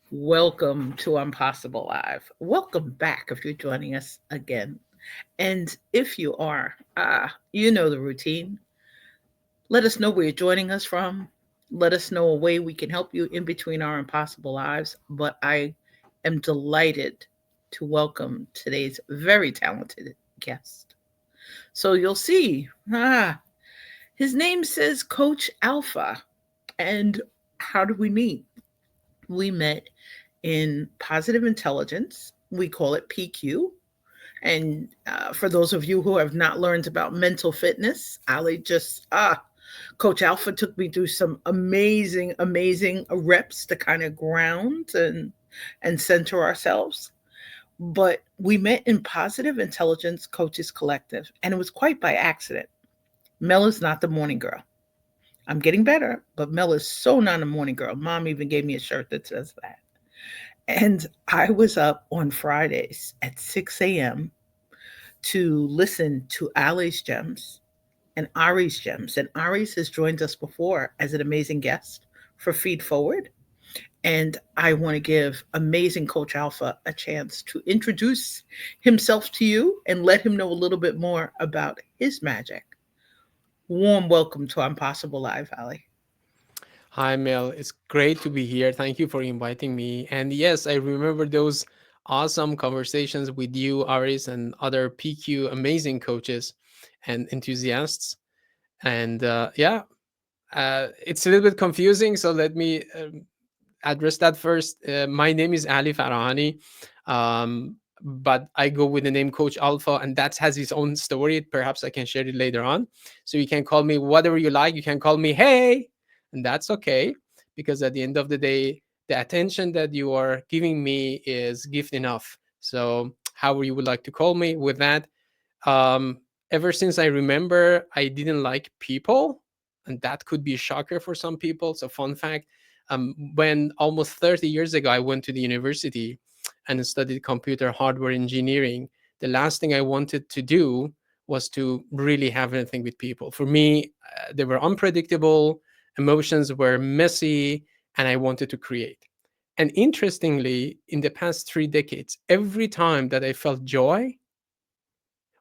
Welcome to Impossible Live. Welcome back if you're joining us again. And if you are, you know the routine. Let us know where you're joining us from. Let us know a way we can help you in between our impossible lives. But I am delighted to welcome today's very talented guest. So you'll see, his name says Coach Alpha. And how did we meet? We met in positive intelligence. We call it PQ. And for those of you who have not learned about mental fitness, Ali Coach Alpha took me through some amazing reps to kind of ground and center ourselves. But we met in Positive Intelligence Coaches Collective, and it was quite by accident. Mel is not the morning girl. I'm getting better, but Mel is so not a morning girl. Mom even gave me a shirt that says that. And I was up on Fridays at 6 a.m. to listen to Ali's Gems and Ari's Gems. And Ari's has joined us before as an amazing guest for Feed Forward. And I want to give amazing Coach Alpha a chance to introduce himself to you and let him know a little bit more about his magic. Warm welcome to Impossible Live, Ali. Hi, Mel. It's great to be here. Thank you for inviting me. And yes, I remember those awesome conversations with you, Aris, and other PQ amazing coaches and enthusiasts. And it's a little bit confusing. So let me address that first. My name is Ali Farahani, but I go with the name Coach Alpha, and that has its own story. Perhaps I can share it later on. So you can call me whatever you like. You can call me Hey, and that's okay, because at the end of the day, the attention that you are giving me is gift enough. So however you would like to call me with that. Um, Ever since I remember, I didn't like people, and that could be a shocker for some people. So fun fact, when almost 30 years ago I went to the university and studied computer hardware engineering, the last thing I wanted to do was to really have anything with people. For me, they were unpredictable, emotions were messy, and I wanted to create. And interestingly, in the past 3 decades, every time that I felt joy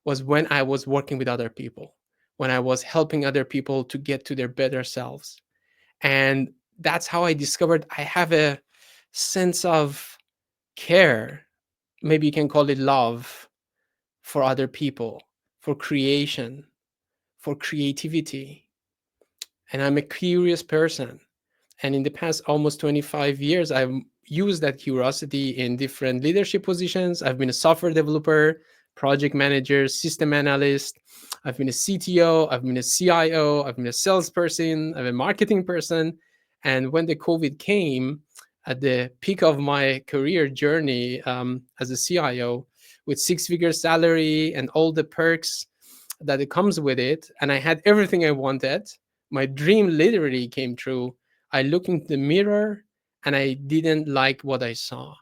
was when I was working with other people, when I was helping other people to get to their better selves. And that's how I discovered I have a sense of care, maybe you can call it love, for other people, for creation, for creativity. And I'm a curious person. And in the past almost 25 years, I've used that curiosity in different leadership positions. I've been a software developer, project manager, system analyst. I've been a CTO, I've been a CIO, I've been a salesperson, I've been a marketing person. And when the COVID came, at the peak of my career journey as a CIO, with six-figure salary and all the perks that it comes with it, and I had everything I wanted, my dream literally came true. I looked in the mirror and I didn't like what I saw.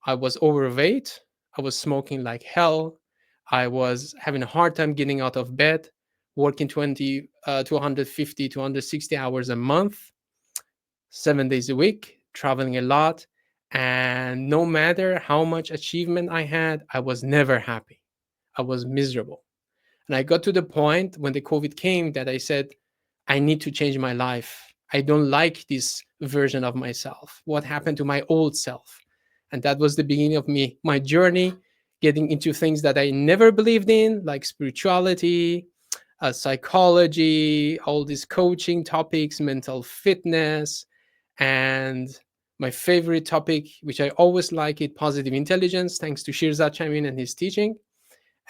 I was overweight. I was smoking like hell. I was having a hard time getting out of bed, working 20 to 150 to 160 hours a month, 7 days a week, traveling a lot. And no matter how much achievement I had, I was never happy. I was miserable. And I got to the point when the COVID came that I said, I need to change my life. I don't like this version of myself. What happened to my old self? And that was the beginning of my journey, getting into things that I never believed in, like spirituality, psychology, all these coaching topics, mental fitness, and my favorite topic, which I always like it, positive intelligence, thanks to Shirzad Chamin and his teaching.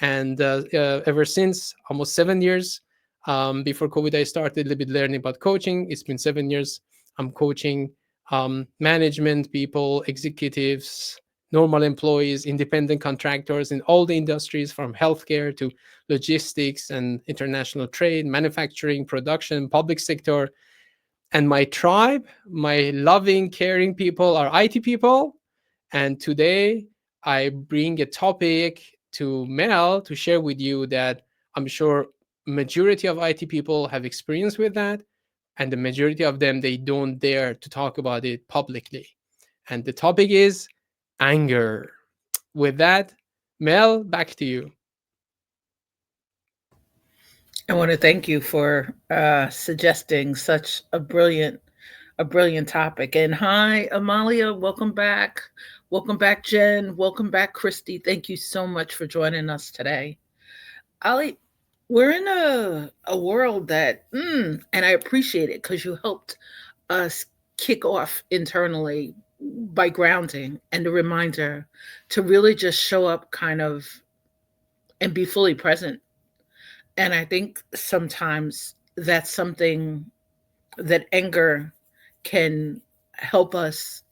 And ever since, almost 7 years before COVID, I started a little bit learning about coaching. It's been 7 years. I'm coaching management people, executives, normal employees, independent contractors in all the industries, from healthcare to logistics and international trade, manufacturing, production, public sector. And my tribe, my loving, caring people are IT people. And today I bring a topic to Mel to share with you that I'm sure majority of IT people have experience with that, and the majority of them they don't dare to talk about it publicly. And the topic is anger. With that, Mel, back to you. I want to thank you for suggesting such a brilliant topic. And hi, Amalia, welcome back. Welcome back, Jen. Welcome back, Christy. Thank you so much for joining us today. Ali, we're in a world that, and I appreciate it because you helped us kick off internally by grounding and the reminder to really just show up kind of and be fully present. And I think sometimes that's something that anger can help us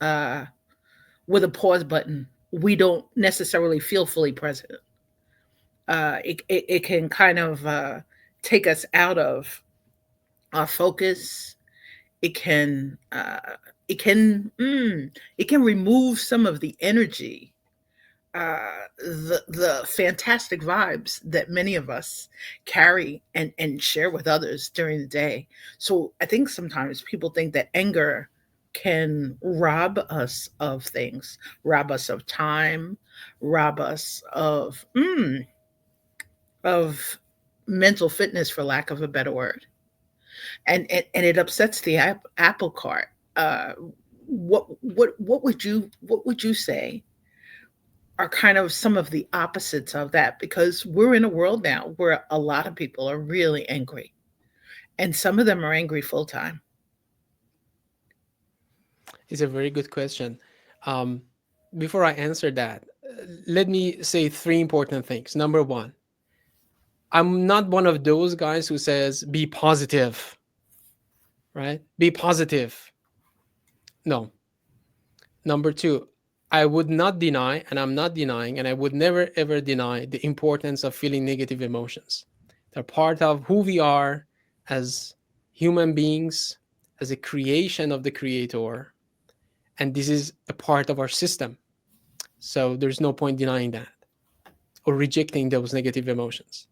with a pause button. We don't necessarily feel fully present. It can kind of take us out of our focus. It can it can it can remove some of the energy, the fantastic vibes that many of us carry and share with others during the day. So I think sometimes people think that anger can rob us of things, rob us of time, rob us of mental fitness, for lack of a better word, and it upsets the apple cart. What would you say are kind of some of the opposites of that, because we're in a world now where a lot of people are really angry and some of them are angry full time. It's a very good question. Um, Before I answer that, let me say three important things. Number one, I'm not one of those guys who says be positive, right? Be positive. No. Number two, I would not deny, and I'm not denying, and I would never ever deny the importance of feeling negative emotions. They're part of who we are as human beings, as a creation of the Creator, and this is a part of our system. So there's no point denying that or rejecting those negative emotions.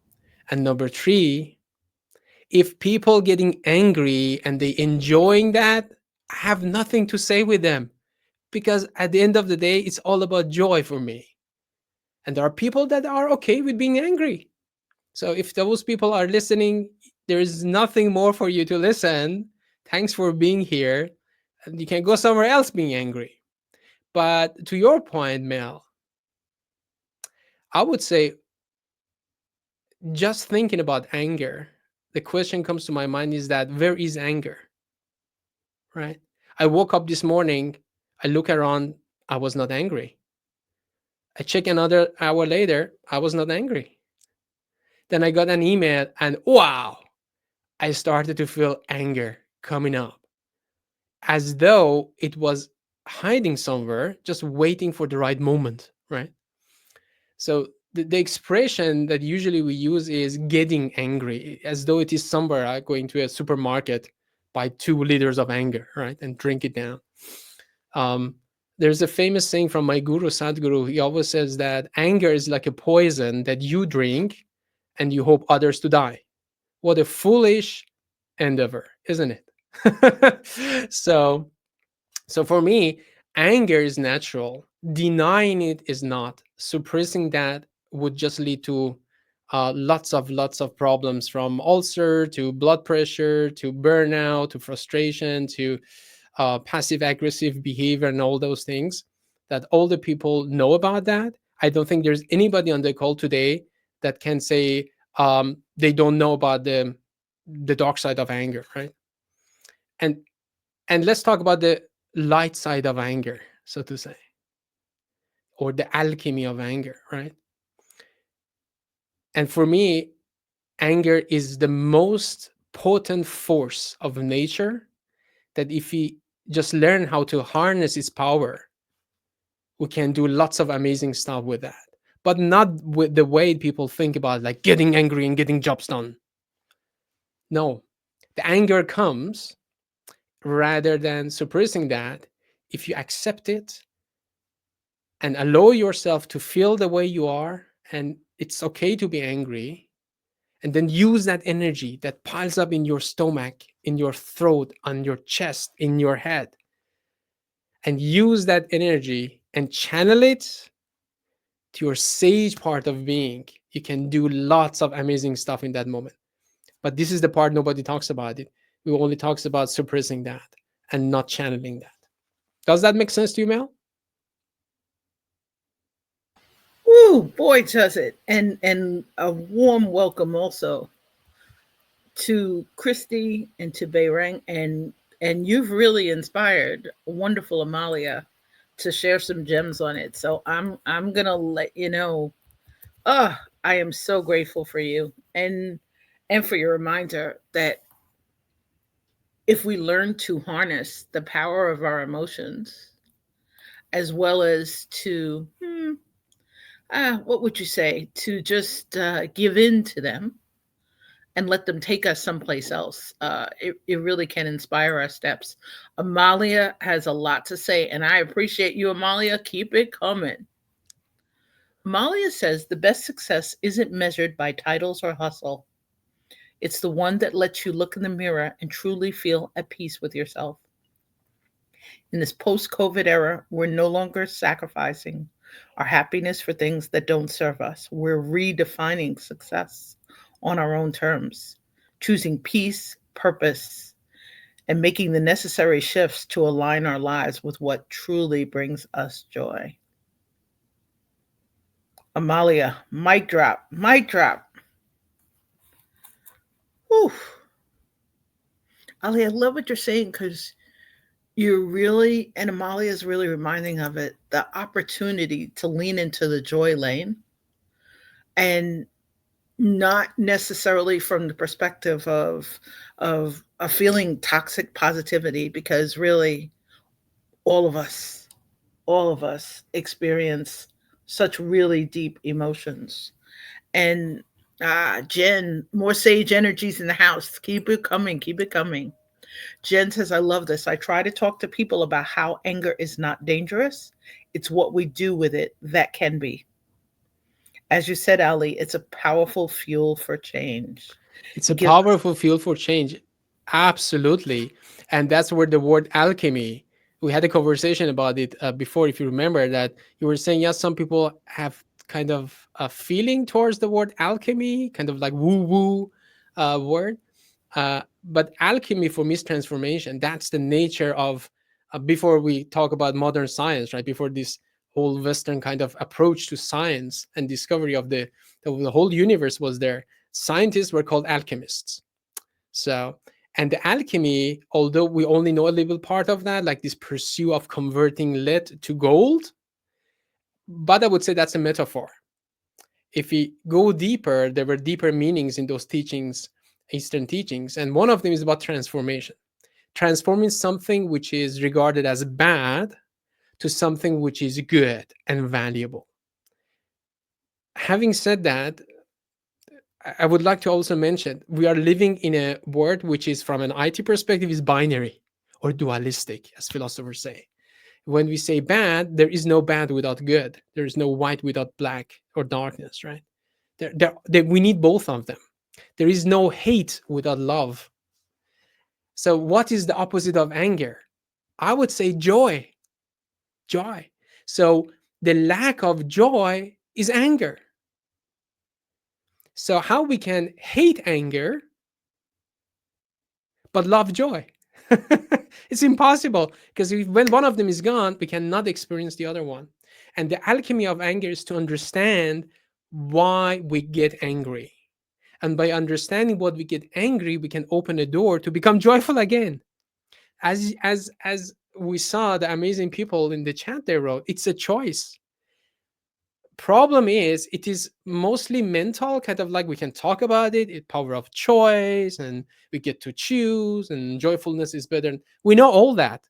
And number three, if people getting angry and they enjoying that, I have nothing to say with them, because at the end of the day, it's all about joy for me. And there are people that are okay with being angry. So if those people are listening, there is nothing more for you to listen. Thanks for being here. And you can go somewhere else being angry. But to your point, Mel, I would say just thinking about anger, the question comes to my mind is that where is anger, right? I woke up this morning, I look around, I was not angry. I check another hour later, I was not angry. Then I got an email and wow, I started to feel anger coming up as though it was hiding somewhere, just waiting for the right moment, right? So the expression that usually we use is getting angry, as though it is somewhere going to a supermarket, buy 2 liters of anger, right, and drink it down. Um, there's a famous saying from my guru Sadhguru. He always says that anger is like a poison that you drink and you hope others to die. What a foolish endeavor, isn't it? So for me, anger is natural. Denying it is not. Suppressing that would just lead to lots of problems, from ulcer to blood pressure to burnout to frustration to passive aggressive behavior and all those things that all the people know about that. I don't think there's anybody on the call today that can say they don't know about the dark side of anger, right? And and let's talk about the light side of anger, so to say, or the alchemy of anger, right? And for me, anger is the most potent force of nature that if we just learn how to harness its power, we can do lots of amazing stuff with that. But not with the way people think about, like getting angry and getting jobs done. No, the anger comes rather than suppressing that. If you accept it and allow yourself to feel the way you are, and it's okay to be angry, and then use that energy that piles up in your stomach, in your throat, on your chest, in your head, and use that energy and channel it to your sage part of being, you can do lots of amazing stuff in that moment. But this is the part nobody talks about it. We only talks about suppressing that and not channeling that. Does that make sense to you, Mel? Ooh, boy, does it. And a warm welcome also to Christy and to Beirang, and you've really inspired wonderful Amalia to share some gems on it. So I'm gonna let you know. Oh, I am so grateful for you and for your reminder that if we learn to harness the power of our emotions, as well as to what would you say, to just give in to them and let them take us someplace else. It really can inspire our steps. Amalia has a lot to say, and I appreciate you, Amalia. Keep it coming. Amalia says the best success isn't measured by titles or hustle. It's the one that lets you look in the mirror and truly feel at peace with yourself. In this post COVID era, we're no longer sacrificing our happiness for things that don't serve us. We're redefining success on our own terms, choosing peace, purpose, and making the necessary shifts to align our lives with what truly brings us joy. Amalia, mic drop, mic drop. Whew. Ali, I love what you're saying because you're really, and Amalia is really reminding of it, the opportunity to lean into the joy lane and not necessarily from the perspective of a feeling toxic positivity, because really all of us all of us experience such really deep emotions. And Jen, more sage energies in the house. Keep it coming, keep it coming. Jen says, I love this. I try to talk to people about how anger is not dangerous. It's what we do with it that can be. As you said, Ali, it's a powerful fuel for change. It's a It gives us, powerful field for change. Absolutely. And that's where the word alchemy, we had a conversation about it before, if you remember that you were saying, yes, some people have kind of a feeling towards the word alchemy, kind of like woo woo word. But alchemy for me is transformation. That's the nature of, before we talk about modern science, right? Before this whole Western kind of approach to science and discovery of the whole universe was there, scientists were called alchemists. So, and the alchemy, although we only know a little part of that, like this pursuit of converting lead to gold, but I would say that's a metaphor. If we go deeper, there were deeper meanings in those teachings, Eastern teachings, and one of them is about transformation. Transforming something which is regarded as bad to something which is good and valuable. Having said that, I would like to also mention we are living in a world which is, from an IT perspective, is binary or dualistic, as philosophers say. When we say bad, there is no bad without good. There is no white without black or darkness, right? We need both of them. There is no hate without love. So, what is the opposite of anger? I would say joy. Joy. So, the lack of joy is anger. So, how we can hate anger but love joy? It's impossible, because when one of them is gone, we cannot experience the other one. And the alchemy of anger is to understand why we get angry. And by understanding what we get angry, we can open a door to become joyful again. As we saw the amazing people in the chat they wrote, it's a choice. Problem is, it is mostly mental, kind of like we can talk about it, it power of choice, and we get to choose, and joyfulness is better. We know all that.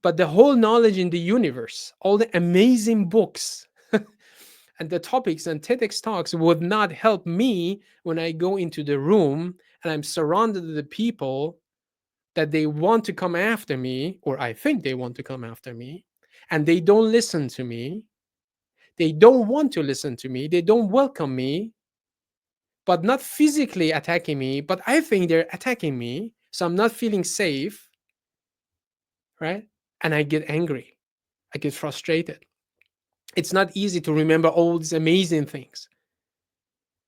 But the whole knowledge in the universe, all the amazing books and the topics and TEDx talks would not help me when I go into the room and I'm surrounded with the people that they want to come after me, or I think they want to come after me, and they don't listen to me. They don't want to listen to me. They don't welcome me, but not physically attacking me, but I think they're attacking me. So I'm not feeling safe. right? And I get angry, I get frustrated. It's not easy to remember all these amazing things.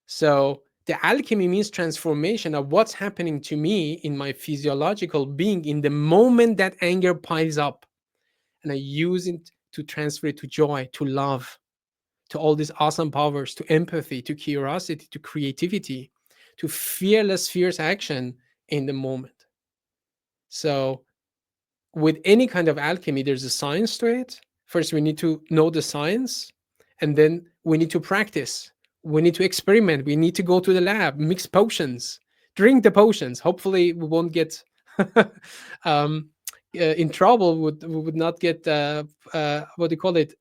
So the alchemy means transformation of what's happening to me in my physiological being in the moment that anger piles up, and I use it to transfer it to joy, to love, to all these awesome powers, to empathy, to curiosity, to creativity, to fearless, fierce action in the moment. So with any kind of alchemy, there's a science to it. First, we need to know the science, and then we need to practice. We need to experiment. We need to go to the lab, mix potions, drink the potions. Hopefully, we won't get um, in trouble. We would not get what do you call it?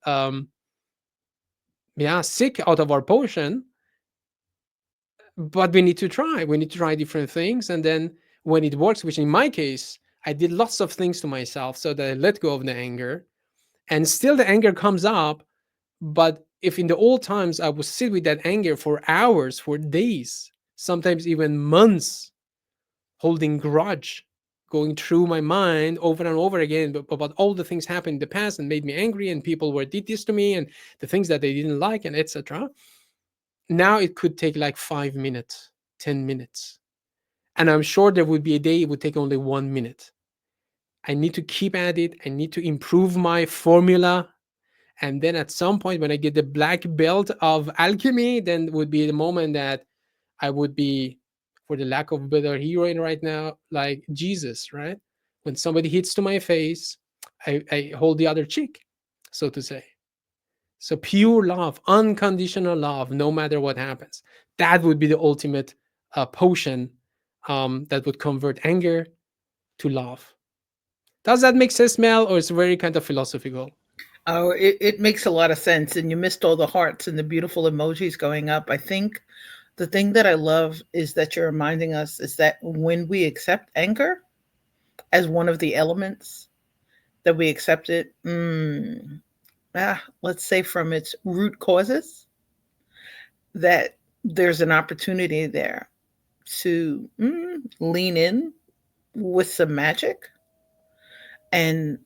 Yeah, sick out of our potion. But we need to try. We need to try different things, and then when it works, which in my case, I did lots of things to myself so that I let go of the anger, and still the anger comes up. But if in the old times I would sit with that anger for hours, for days, sometimes even months, holding grudge, going through my mind over and over again about all the things happened in the past and made me angry, and people were did this to me, and the things that they didn't like, and etc. Now it could take like 5 minutes, 10 minutes, and I'm sure there would be a day it would take only 1 minute. I need to keep at it. I need to improve my formula. And then at some point, when I get the black belt of alchemy, then would be the moment that I would be, for the lack of a better heroine right now, like Jesus, right? When somebody hits to my face, I hold the other cheek, so to say. So pure love, unconditional love, no matter what happens. That would be the ultimate potion that would convert anger to love. Does that make sense, Mel, or it's very kind of philosophical? Oh, it makes a lot of sense. And you missed all the hearts and the beautiful emojis going up. I think the thing that I love is that you're reminding us is that when we accept anger as one of the elements, that we accept it, let's say from its root causes, that there's an opportunity there to lean in with some magic and,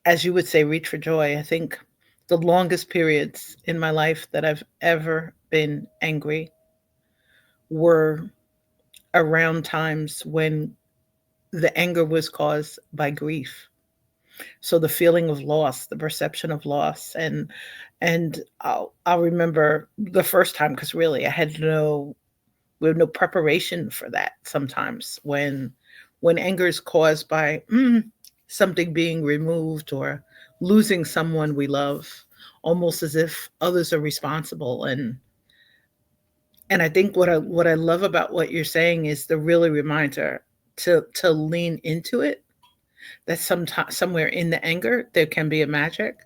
as you would say, reach for joy. I think the longest periods in my life that I've ever been angry were around times when the anger was caused by grief. So the feeling of loss, the perception of loss, and I'll remember the first time, because really I had we have no preparation for that. Sometimes when anger is caused by something being removed or losing someone we love, almost as if others are responsible. And I think what I love about what you're saying is the really reminder to lean into it, that sometimes somewhere in the anger there can be a magic.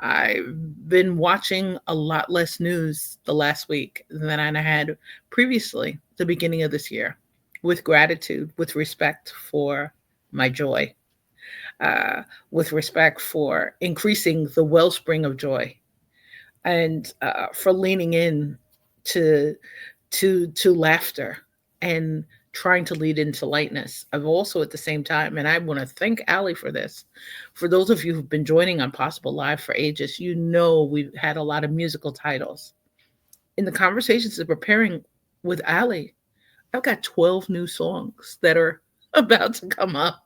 I've been watching a lot less news the last week than I had previously, the beginning of this year, with gratitude, with respect for my joy, uh, with respect for increasing the wellspring of joy, and for leaning in to to laughter and trying to lead into lightness. I've also at the same time, and I want to thank Ali for this. For those of you who've been joining on Possible Live for ages, you know we've had a lot of musical titles. In the conversations of preparing with Ali, I've got 12 new songs that are about to come up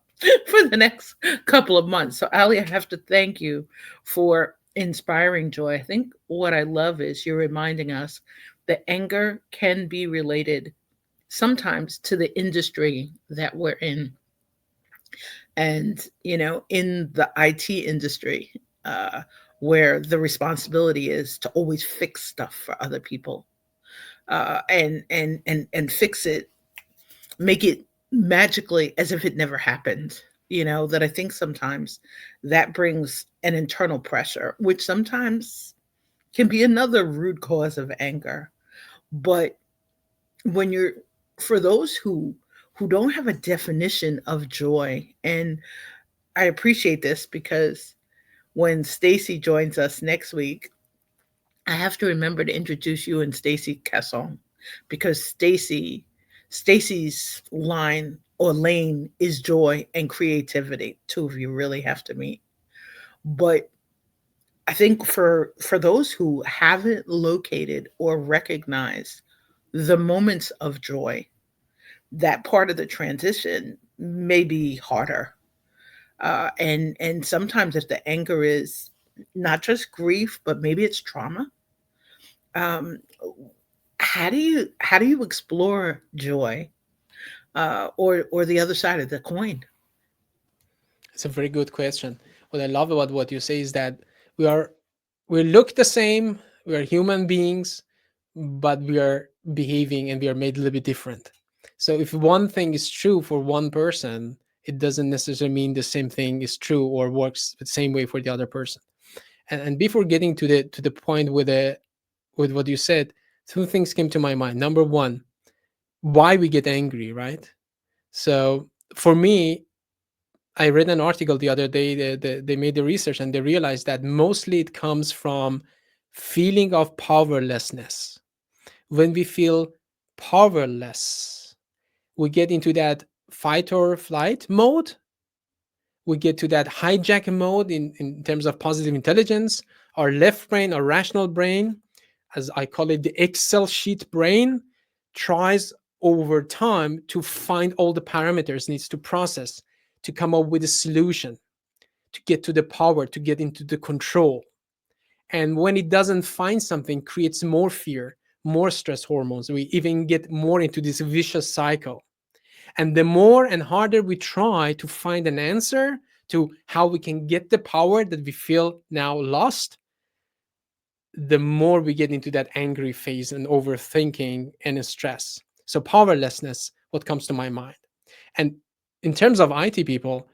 for the next couple of months. So, Ali, I have to thank you for inspiring joy. I think what I love is you're reminding us that anger can be related sometimes to the industry that we're in. And, in the IT industry, uh, where the responsibility is to always fix stuff for other people, and fix it, make it magically as if it never happened. That I think sometimes that brings an internal pressure, which sometimes can be another root cause of anger. But when you're for those who don't have a definition of joy, and I appreciate this because when Stacy joins us next week, I have to remember to introduce you and Stacy Casson, because Stacy's line or lane is joy and creativity. Two of you really have to meet. But I think for those who haven't located or recognized the moments of joy, that part of the transition may be harder. And sometimes if the anger is not just grief, but maybe it's trauma, um, how do you explore joy, or the other side of the coin? It's a very good question. What I love about what you say is that we are we look the same, we are human beings, but we are behaving and we are made a little bit different. So if one thing is true for one person, it doesn't necessarily mean the same thing is true or works the same way for the other person. And before getting to the point with what you said, two things came to my mind. Number one, why we get angry, right? So for me, I read an article the other day. They made the research and they realized that mostly it comes from feeling of powerlessness. When we feel powerless, we get into that fight or flight mode. We get to that hijack mode in terms of positive intelligence. Our left brain, our rational brain, as I call it, the Excel sheet brain, tries over time to find all the parameters needs to process to come up with a solution, to get to the power, to get into the control. And when it doesn't find something, creates more fear, more stress hormones. We even get more into this vicious cycle. And the more and harder we try to find an answer to how we can get the power that we feel now lost, the more we get into that angry phase and overthinking and stress. So powerlessness, what comes to my mind. And in terms of IT people,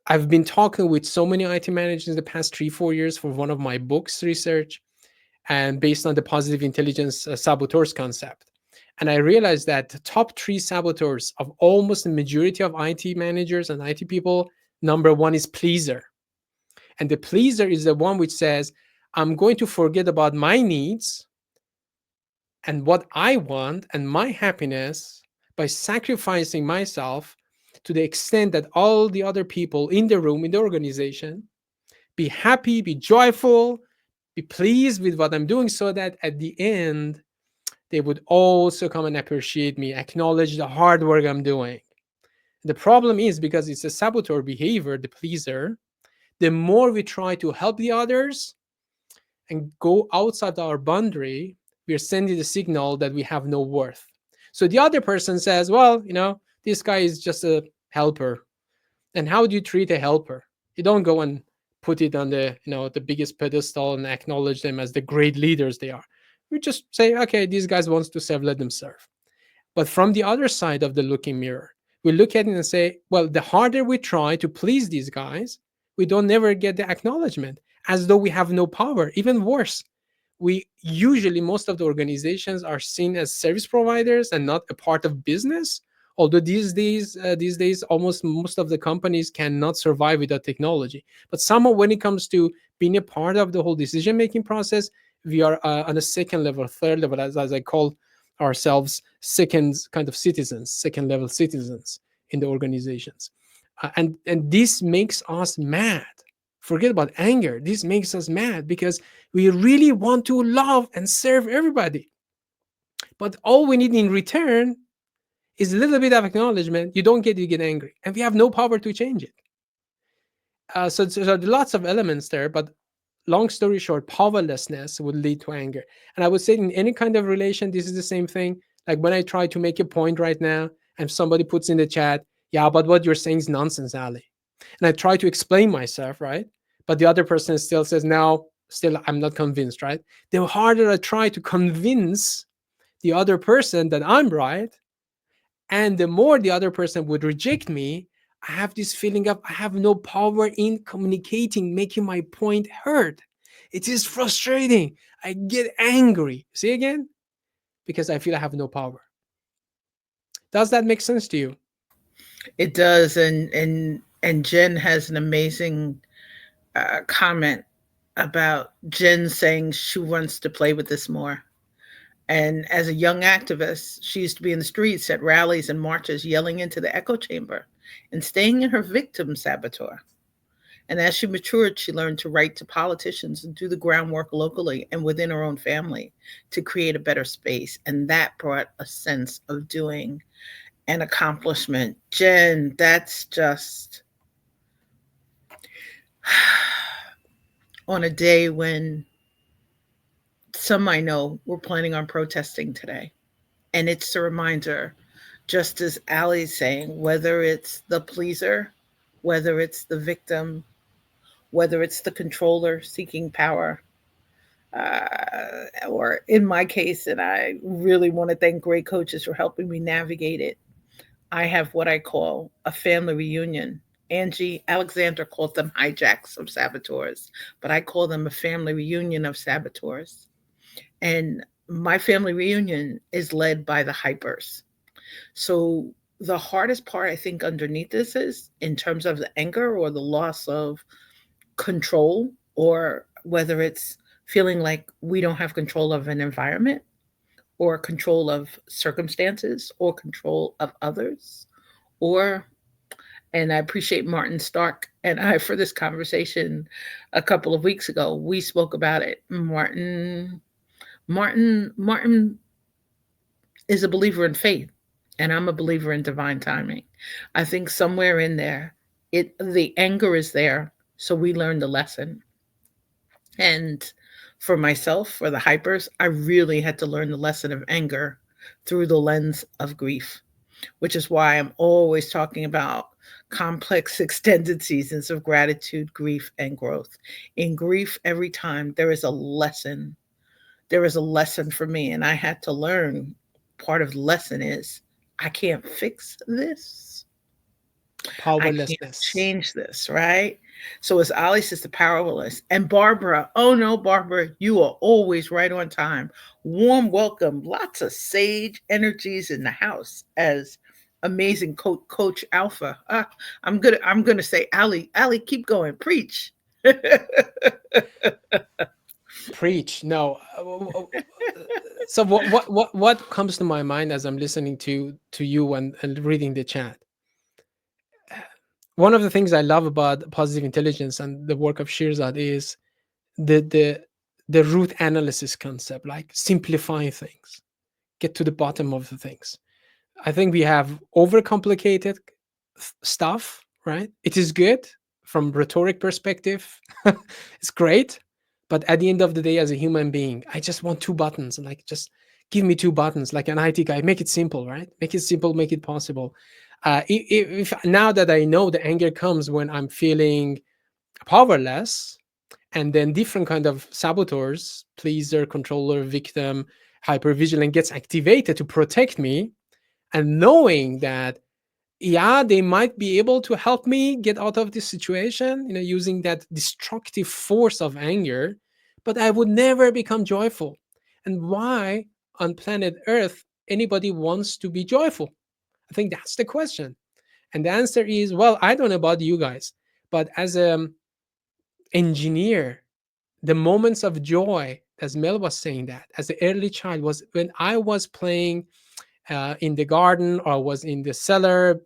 I've been talking with so many IT managers in the past 3 4 years for one of my books research, and based on the positive intelligence saboteurs concept. And I realized that the top three saboteurs of almost the majority of IT managers and IT people, number one is pleaser. And the pleaser is the one which says, I'm going to forget about my needs and what I want and my happiness by sacrificing myself to the extent that all the other people in the room, in the organization, be happy, be joyful, be pleased with what I'm doing, so that at the end, they would also come and appreciate me, acknowledge the hard work I'm doing. The problem is because it's a saboteur behavior, the pleaser, the more we try to help the others and go outside our boundary, we are sending the signal that we have no worth. So the other person says, well, this guy is just a helper. And how do you treat a helper? You don't go and put it on the biggest pedestal and acknowledge them as the great leaders they are. We just say, okay, these guys wants to serve, let them serve. But from the other side of the looking mirror, we look at it and say, well, the harder we try to please these guys, we don't never get the acknowledgement, as though we have no power. Even worse, we usually, most of the organizations are seen as service providers and not a part of business. Although these days, almost most of the companies cannot survive without technology. But somehow, when it comes to being a part of the whole decision making process, we are on a second level, third level, as I call ourselves, second kind of citizens, second level citizens in the organizations. And this makes us mad. Forget about anger. This makes us mad because we really want to love and serve everybody. But all we need in return is a little bit of acknowledgement. You don't get, you get angry. And we have no power to change it. So there are lots of elements there, but long story short, powerlessness would lead to anger. And I would say in any kind of relation, this is the same thing. Like when I try to make a point right now and somebody puts in the chat, yeah, but what you're saying is nonsense, Ali. And I try to explain myself, right? But the other person still says, no, still, I'm not convinced, right? The harder I try to convince the other person that I'm right, and the more the other person would reject me, I have this feeling of I have no power in communicating, making my point heard. It is frustrating. I get angry. See again? Because I feel I have no power. Does that make sense to you? It does, and Jen has an amazing comment about Jen saying she wants to play with this more. And as a young activist, she used to be in the streets at rallies and marches, yelling into the echo chamber and staying in her victim saboteur. And as she matured, she learned to write to politicians and do the groundwork locally and within her own family to create a better space. And that brought a sense of doing and accomplishment. Jen, that's just on a day when some I know were planning on protesting today. And it's a reminder, just as Allie's saying, whether it's the pleaser, whether it's the victim, whether it's the controller seeking power, or in my case, and I really want to thank great coaches for helping me navigate it. I have what I call a family reunion. Angie Alexander calls them hijacks of saboteurs, but I call them a family reunion of saboteurs. And my family reunion is led by the hypers. So the hardest part, I think, underneath this is in terms of the anger or the loss of control, or whether it's feeling like we don't have control of an environment or control of circumstances or control of others, or, and I appreciate Martin Stark and I for this conversation a couple of weeks ago. We spoke about it. Martin is a believer in faith, and I'm a believer in divine timing. I think somewhere in there, the anger is there, so we learn the lesson. And for myself, for the hypers, I really had to learn the lesson of anger through the lens of grief, which is why I'm always talking about complex extended seasons of gratitude, grief, and growth. In grief, every time there is a lesson. There is a lesson for me, and I had to learn. Part of the lesson is I can't fix this. I can't Powerlessness. change this, right? So as Ali says, the powerless. And Barbara, oh no, Barbara, you are always right on time. Warm welcome. Lots of sage energies in the house as amazing coach Alpha. I'm gonna say, Ali, keep going. Preach. Preach. No. So what comes to my mind as I'm listening to you and reading the chat? One of the things I love about positive intelligence and the work of Shirzad is the the the root analysis concept, like simplifying things, get to the bottom of the things. I think we have overcomplicated stuff, right? It is good from rhetoric perspective. It's great, but at the end of the day, as a human being, I just want two buttons. Like, just give me two buttons. Like an IT guy, make it simple, right? Make it simple, make it possible. If now that I know the anger comes when I'm feeling powerless, and then different kind of saboteurs, pleaser, controller, victim, hypervigilant gets activated to protect me, and knowing that, yeah, they might be able to help me get out of this situation, using that destructive force of anger, but I would never become joyful. And why on planet earth anybody wants to be joyful? I think that's the question. And the answer is, well, I don't know about you guys, but as a engineer, the moments of joy, as Mel was saying, that as an early child, was when I was playing in the garden or was in the cellar,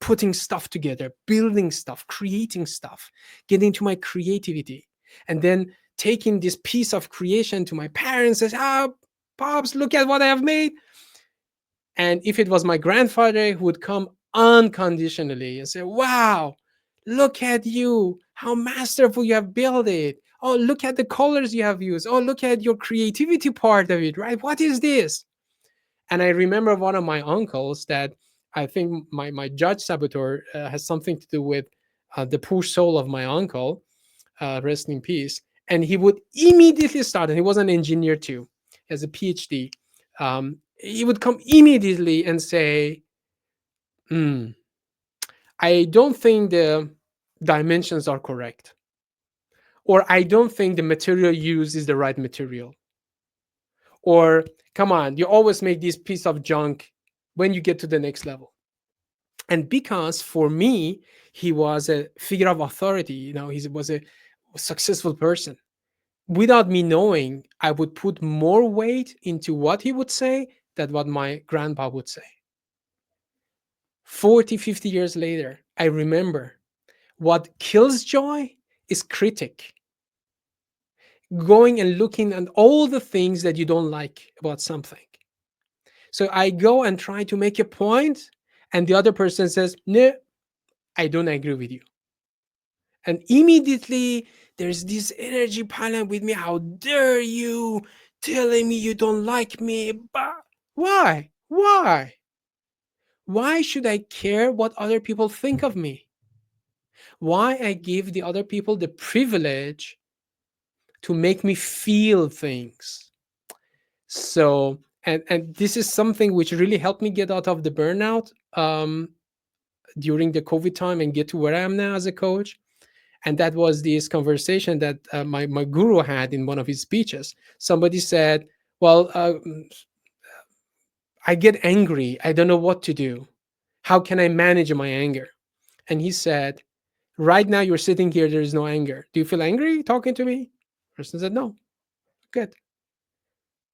putting stuff together, building stuff, creating stuff, getting to my creativity, and then taking this piece of creation to my parents and says, pops, look at what I have made. And if it was my grandfather who would come unconditionally and say, wow, look at you, how masterful you have built it. Oh, look at the colors you have used. Oh, look at your creativity part of it, right? What is this? And I remember one of my uncles that, I think my judge saboteur has something to do with the poor soul of my uncle, rest in peace. And he would immediately start, and he was an engineer too, he has a PhD. He would come immediately and say, "Hmm, I don't think the dimensions are correct, or I don't think the material used is the right material, or come on, you always make this piece of junk when you get to the next level." And because for me, he was a figure of authority, he was a successful person, without me knowing, I would put more weight into what he would say than what my grandpa would say. 40, 50 years later, I remember what kills joy is critic, going and looking at all the things that you don't like about something. So I go and try to make a point, and the other person says, no, I don't agree with you. And immediately there's this energy piling with me. How dare you telling me you don't like me? But why? Why? Why should I care what other people think of me? Why I give the other people the privilege to make me feel things? So, and this is something which really helped me get out of the burnout during the COVID time and get to where I am now as a coach. And that was this conversation that my guru had in one of his speeches. Somebody said, well, I get angry, I don't know what to do, how can I manage my anger? And he said, right now you're sitting here, there is no anger, do you feel angry talking to me? Person said, no. Good.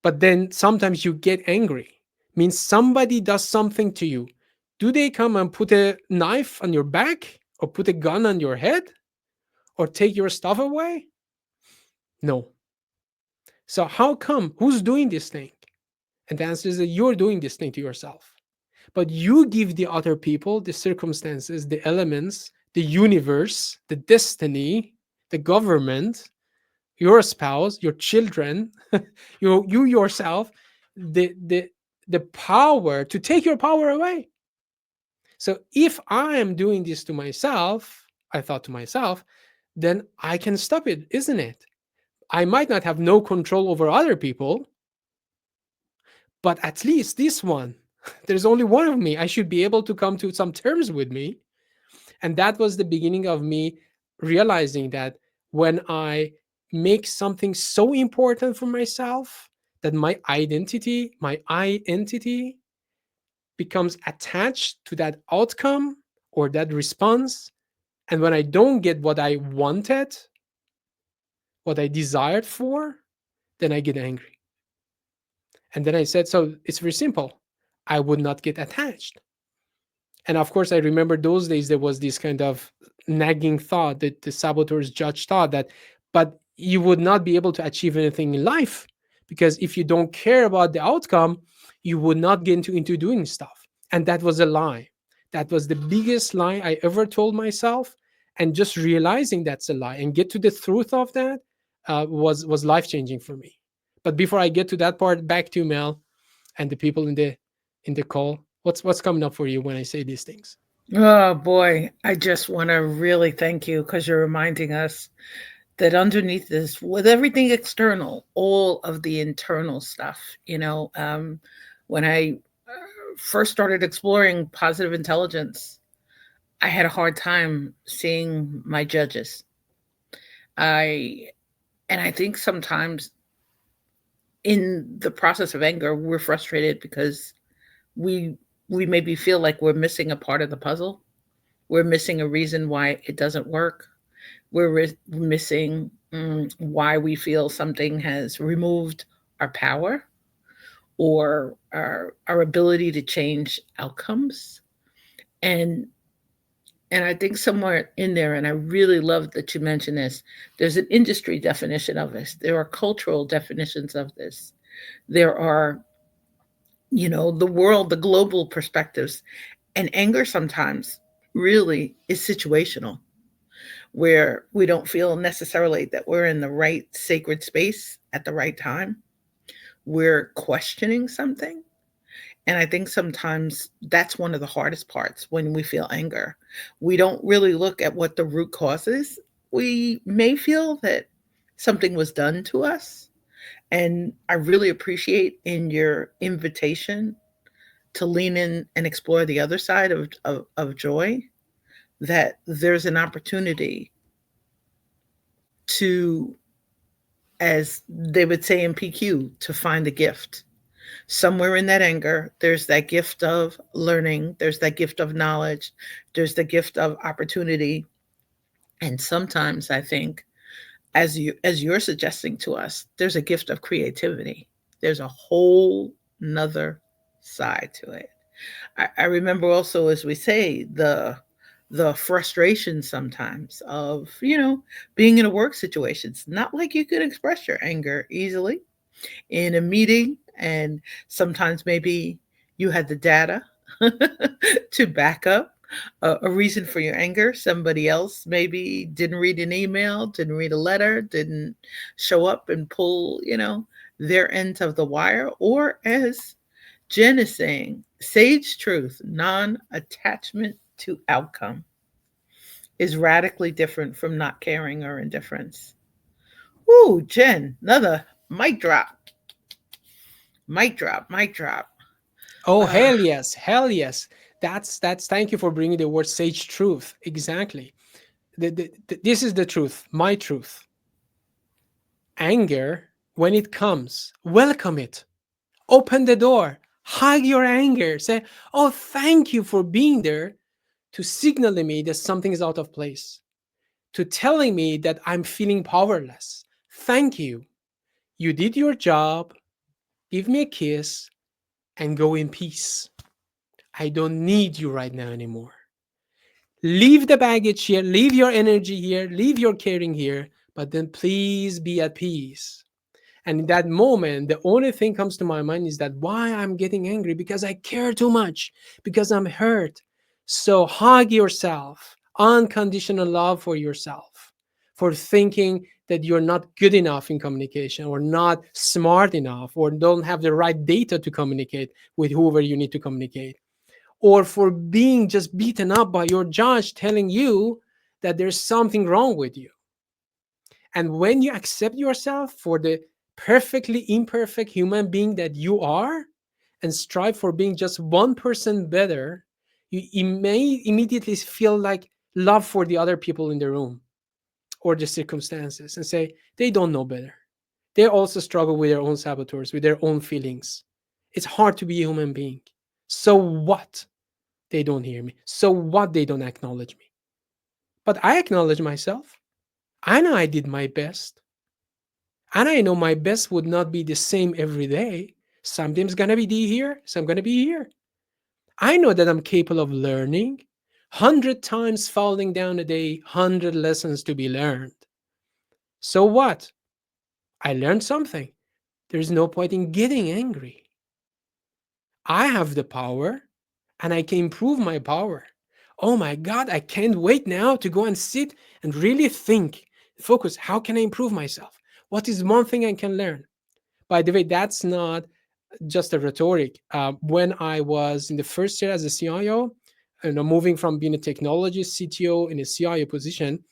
But then sometimes you get angry, means somebody does something to you. Do they come and put a knife on your back or put a gun on your head or take your stuff away? No. So how come? Who's doing this thing? And the answer is that you're doing this thing to yourself. But you give the other people the circumstances, the elements, the universe, the destiny, the government, your spouse, your children, you yourself, the the the power to take your power away. So if I am doing this to myself, I thought to myself, then I can stop it, isn't it? I might not have no control over other people, but at least this one, there's only one of me. I should be able to come to some terms with me. And that was the beginning of me realizing that when I make something so important for myself, that my identity, my I entity becomes attached to that outcome or that response. And when I don't get what I wanted, what I desired for, then I get angry. And then I said, so it's very simple. I would not get attached. And of course, I remember those days there was this kind of nagging thought that the saboteur's judge thought that, but you would not be able to achieve anything in life because if you don't care about the outcome, you would not get into doing stuff. And that was a lie. That was the biggest lie I ever told myself. And just realizing that's a lie and get to the truth of that was life changing for me. But before I get to that part, back to Mel and the people in the call. What's coming up for you when I say these things? Oh boy, I just want to really thank you because you're reminding us that underneath this, with everything external, all of the internal stuff, when I first started exploring positive intelligence, I had a hard time seeing my judges. I and I think sometimes in the process of anger, we're frustrated because we we maybe feel like we're missing a part of the puzzle. We're missing a reason why it doesn't work. We're missing why we feel something has removed our power or our ability to change outcomes. And and I think somewhere in there, and I really love that you mentioned this, there's an industry definition of this. There are cultural definitions of this. There are, the world, the global perspectives. And anger sometimes really is situational, where we don't feel necessarily that we're in the right sacred space at the right time. We're questioning something. And I think sometimes that's one of the hardest parts when we feel anger. We don't really look at what the root cause is. We may feel that something was done to us. And I really appreciate in your invitation to lean in and explore the other side of joy, that there's an opportunity to, as they would say in PQ, to find a gift. Somewhere in that anger, there's that gift of learning, there's that gift of knowledge, there's the gift of opportunity. And sometimes I think as you're suggesting to us, there's a gift of creativity. There's a whole nother side to it. I remember also, as we say, the frustration sometimes of, being in a work situation. It's not like you can express your anger easily in a meeting, and sometimes maybe you had the data to back up a reason for your anger. Somebody else maybe didn't read an email, didn't read a letter, didn't show up and pull, their end of the wire. Or, as Jen is saying, sage truth, non attachment to outcome, is radically different from not caring or indifference. Ooh, Jen, another mic drop, mic drop, mic drop. Oh, Uh, hell yes, hell yes. That's. Thank you for bringing the word sage truth. Exactly. This is the truth, my truth. Anger, when it comes, welcome it. Open the door. Hug your anger. Say, "Oh, thank you for being there to signal to me that something is out of place, to telling me that I'm feeling powerless. Thank you. You did your job. Give me a kiss and go in peace. I don't need you right now anymore. Leave the baggage here, leave your energy here, leave your caring here, but then please be at peace." And in that moment, the only thing comes to my mind is that why I'm getting angry, because I care too much, because I'm hurt. So hug yourself, unconditional love for yourself, for thinking that you're not good enough in communication, or not smart enough, or don't have the right data to communicate with whoever you need to communicate, or for being just beaten up by your judge telling you that there's something wrong with you. And when you accept yourself for the perfectly imperfect human being that you are, and strive for being just 1% better, you may immediately feel like love for the other people in the room or the circumstances, and say, they don't know better. They also struggle with their own saboteurs, with their own feelings. It's hard to be a human being. So what? They don't hear me. So what? They don't acknowledge me. But I acknowledge myself. I know I did my best. And I know my best would not be the same every day. Sometimes gonna be here, some gonna be here. I know that I'm capable of learning. 100 times falling down a day, 100 lessons to be learned. So what? I learned something. There's no point in getting angry. I have the power and I can improve my power. Oh my God, I can't wait now to go and sit and really think, focus. How can I improve myself? What is one thing I can learn? By the way, that's not just a rhetoric. When I was in the first year as a CIO, moving from being a technology CTO in a CIO position,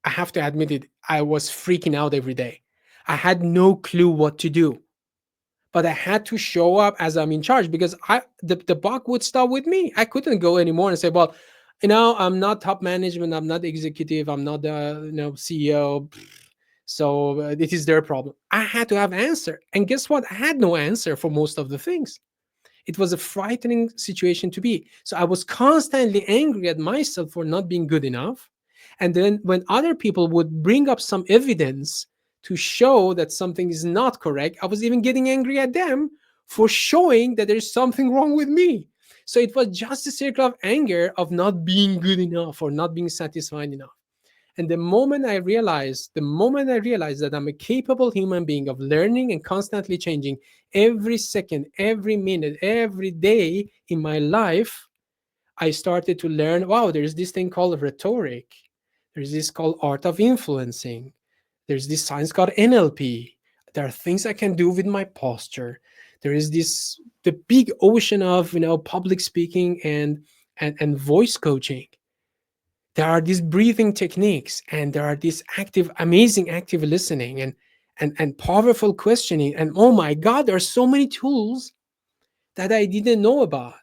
I have to admit it, I was freaking out every day. I had no clue what to do, but I had to show up as I'm in charge, because the buck would stop with me. I couldn't go anymore and say, well, I'm not top management, I'm not executive, I'm not the CEO. So it is their problem. I had to have answer. And guess what? I had no answer for most of the things. It was a frightening situation to be. So I was constantly angry at myself for not being good enough. And then when other people would bring up some evidence to show that something is not correct, I was even getting angry at them for showing that there's something wrong with me. So it was just a circle of anger of not being good enough or not being satisfied enough. And the moment I realized that I'm a capable human being of learning and constantly changing every second, every minute, every day in my life, I started to learn, wow, there's this thing called rhetoric. There's this called art of influencing. There's this science called NLP. There are things I can do with my posture. There is the big ocean of public speaking and voice coaching. There are these breathing techniques, and there are these amazing active listening, and powerful questioning, and oh my God, there are so many tools that I didn't know about.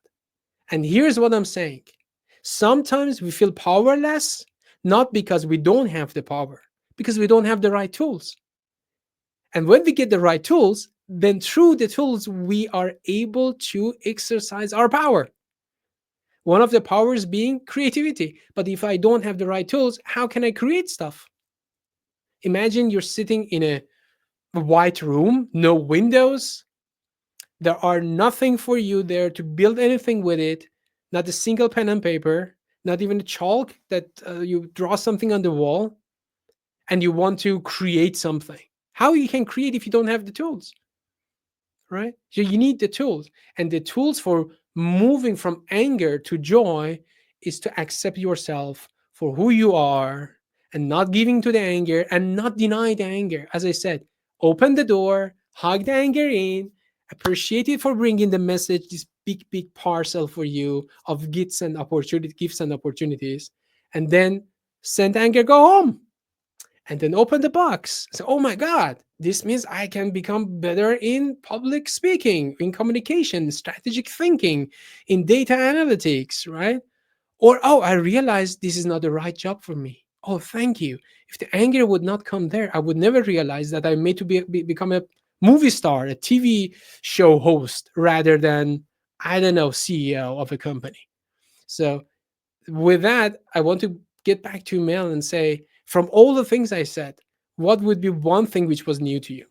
And here's what I'm saying: sometimes we feel powerless, not because we don't have the power, because we don't have the right tools. And when we get the right tools, then through the tools we are able to exercise our power. One of the powers being creativity. But if I don't have the right tools, how can I create stuff? Imagine you're sitting in a white room, no windows. There are nothing for you there to build anything with it, not a single pen and paper, not even a chalk that you draw something on the wall, and you want to create something. How you can create if you don't have the tools, right? So you need the tools, and the tools for moving from anger to joy is to accept yourself for who you are and not giving to the anger and not deny the anger. As I said, open the door, hug the anger in, appreciate it for bringing the message, this big big parcel for you of gifts and opportunities, and then send anger go home, and then open the box. So, oh my God, this means I can become better in public speaking, in communication, strategic thinking, in data analytics, right? Or, oh, I realized this is not the right job for me. Oh, thank you. If the anger would not come there, I would never realize that I made to become a movie star, a TV show host, rather than, I don't know, CEO of a company. So with that, I want to get back to Mel and say, from all the things I said, what would be one thing which was new to you?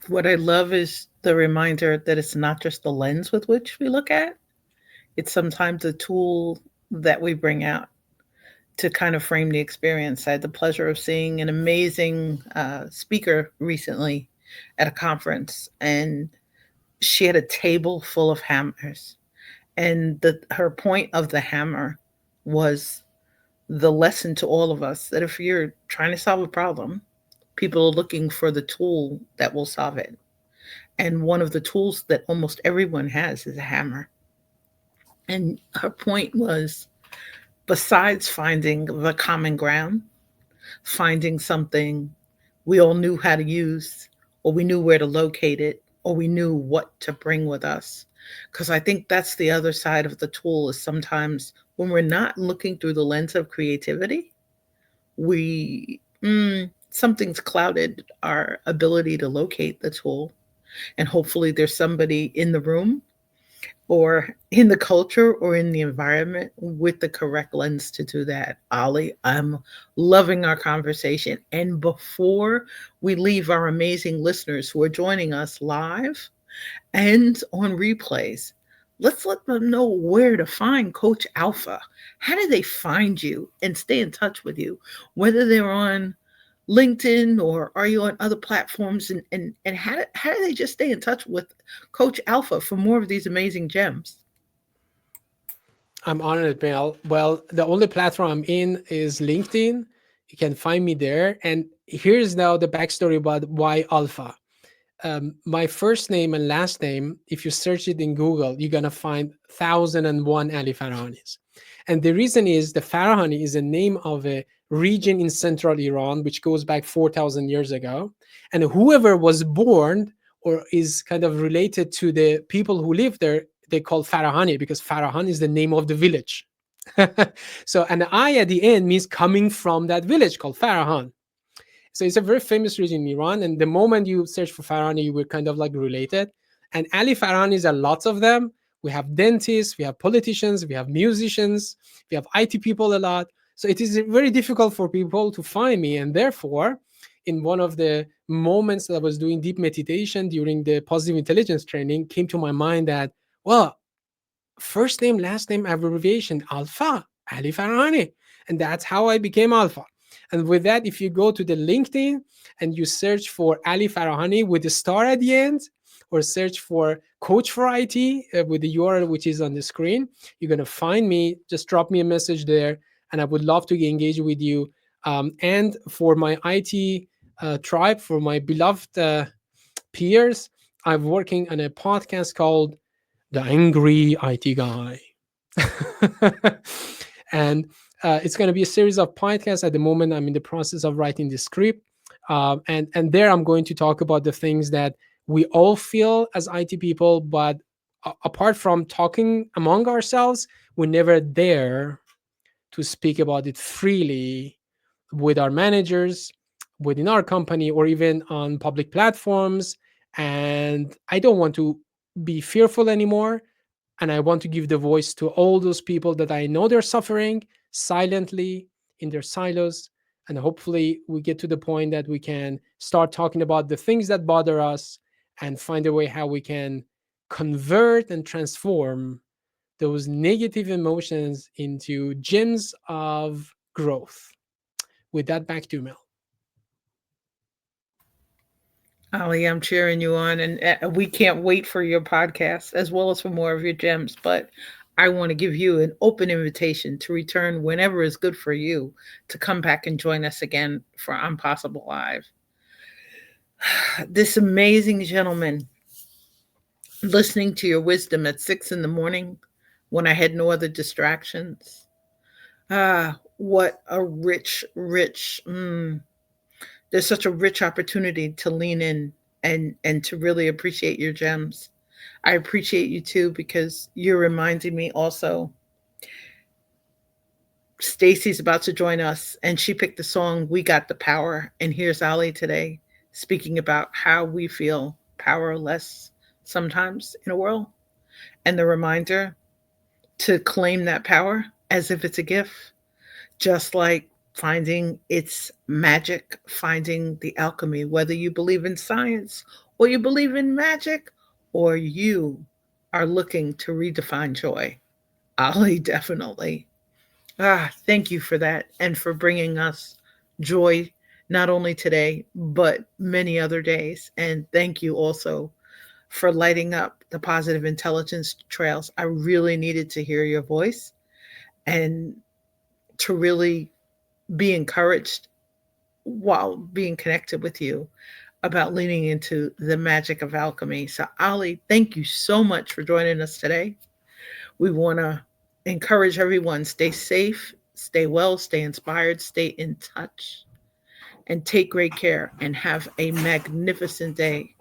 What I love is the reminder that it's not just the lens with which we look at, it's sometimes a tool that we bring out to kind of frame the experience. I had the pleasure of seeing an amazing speaker recently at a conference, and she had a table full of hammers. And her point of the hammer was the lesson to all of us that if you're trying to solve a problem, people are looking for the tool that will solve it. And one of the tools that almost everyone has is a hammer. And her point was, besides finding the common ground, finding something we all knew how to use, or we knew where to locate it, or we knew what to bring with us. Because I think that's the other side of the tool is sometimes when we're not looking through the lens of creativity, something's clouded our ability to locate the tool. And hopefully there's somebody in the room or in the culture or in the environment with the correct lens to do that. Ollie, I'm loving our conversation. And before we leave our amazing listeners who are joining us live and on replays, let's let them know where to find Coach Alpha. How do they find you and stay in touch with you? Whether they're on LinkedIn or are you on other platforms, and how do they just stay in touch with Coach Alpha for more of these amazing gems? I'm honored, Mel. Well, the only platform I'm in is LinkedIn. You can find me there. And here's now the backstory about why Alpha. My first name and last name, if you search it in Google, you're gonna find 1001 Ali Farahanis. And the reason is the Farahani is a name of a region in central Iran, which goes back 4,000 years ago. And whoever was born or is kind of related to the people who live there, they call Farahani because Farahan is the name of the village. So an I at the end means coming from that village called Farahan. So it's a very famous region in Iran. And the moment you search for Farahani, you were kind of like related. And Ali Farahanis are lots of them. We have dentists, we have politicians, we have musicians, we have IT people a lot. So it is very difficult for people to find me. And therefore, in one of the moments that I was doing deep meditation during the positive intelligence training, came to my mind that, well, first name, last name, abbreviation, Alpha, Ali Farhani. And that's how I became Alpha. And with that, if you go to the LinkedIn and you search for Ali Farahani with a star at the end, or search for Coach for IT with the URL which is on the screen, you're going to find me. Just drop me a message there, and I would love to engage with you. And for my IT tribe, for my beloved peers, I'm working on a podcast called The Angry IT Guy. And it's going to be a series of podcasts. At the moment, I'm in the process of writing the script. And there I'm going to talk about the things that we all feel as IT people, but apart from talking among ourselves, we never dare to speak about it freely with our managers, within our company, or even on public platforms. And I don't want to be fearful anymore. And I want to give the voice to all those people that I know they're suffering silently in their silos. And hopefully, we get to the point that we can start talking about the things that bother us and find a way how we can convert and transform those negative emotions into gems of growth. With that, back to Mel. Ali, I'm cheering you on, and we can't wait for your podcast as well as for more of your gems. But I want to give you an open invitation to return whenever is good for you to come back and join us again for Impossible Live. This amazing gentleman, listening to your wisdom at 6 in the morning when I had no other distractions. Ah, what a rich, rich. There's such a rich opportunity to lean in and to really appreciate your gems. I appreciate you too because you're reminding me also. Stacy's about to join us and she picked the song We Got the Power. And here's Ali today speaking about how we feel powerless sometimes in a world. And the reminder to claim that power as if it's a gift, just like finding its magic, finding the alchemy, whether you believe in science or you believe in magic or you are looking to redefine joy. Ali, definitely. Thank you for that and for bringing us joy, not only today, but many other days. And thank you also for lighting up the positive intelligence trails. I really needed to hear your voice and to really be encouraged while being connected with you about leaning into the magic of alchemy. So, Ali, thank you so much for joining us today. We want to encourage everyone stay safe, stay well, stay inspired, stay in touch, and take great care and have a magnificent day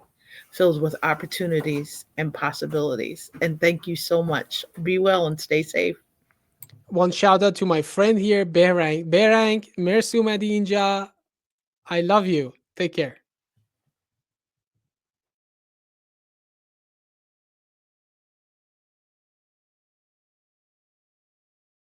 filled with opportunities and possibilities. And thank you so much. Be well and stay safe. One shout out to my friend here, Berang. Berang, merci oumadi inja. I love you. Take care.